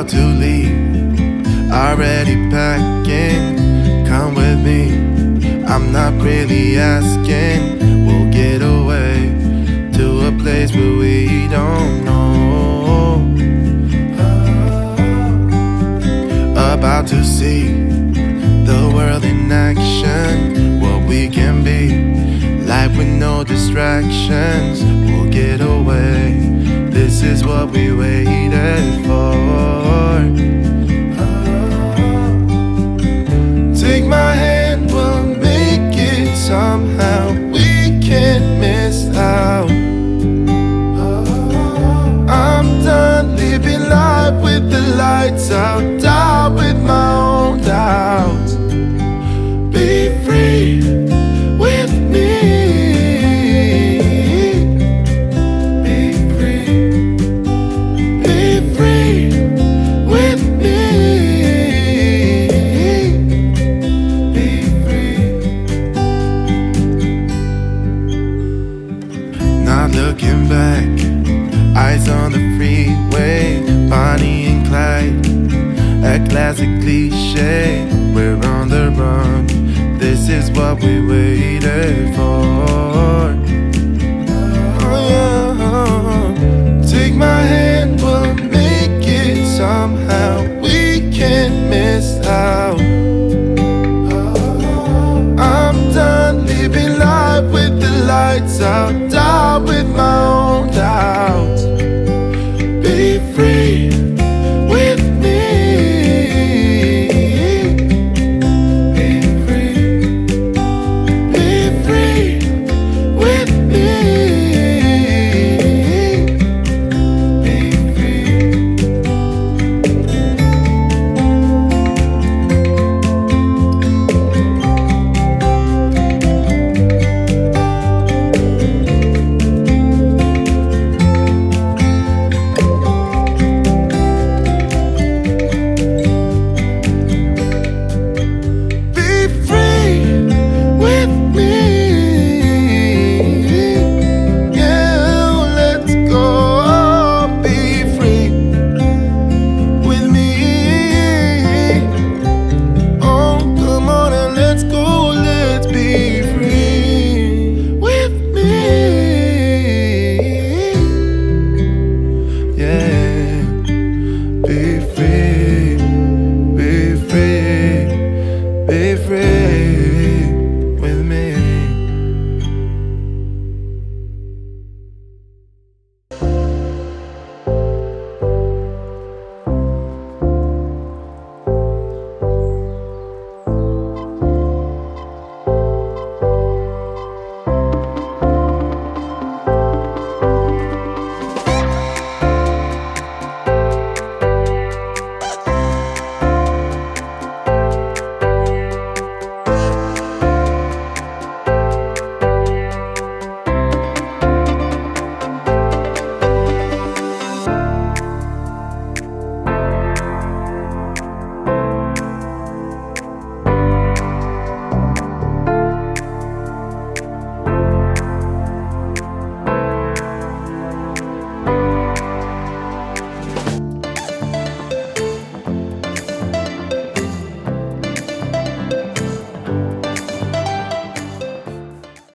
about to leave, already packing. Come with me, I'm not really asking. We'll get away to a place where we don't know. About to see the world in action, what we can be, life with no distractions. We'll get away, this is what we waited for. Take my hand, we'll make it somehow. We can't miss out. I'm done living life with the lights out, die with my own doubts. Be free with me. Be free. Be free with me. Be free. Not looking back, eyes on the freeway, Bonnie and Clyde, a classic cliche. We're on the run, this is what we waited for. Oh yeah. Take my hand, we'll make it somehow. We can't miss out. I'm done living life with the lights out, die with my own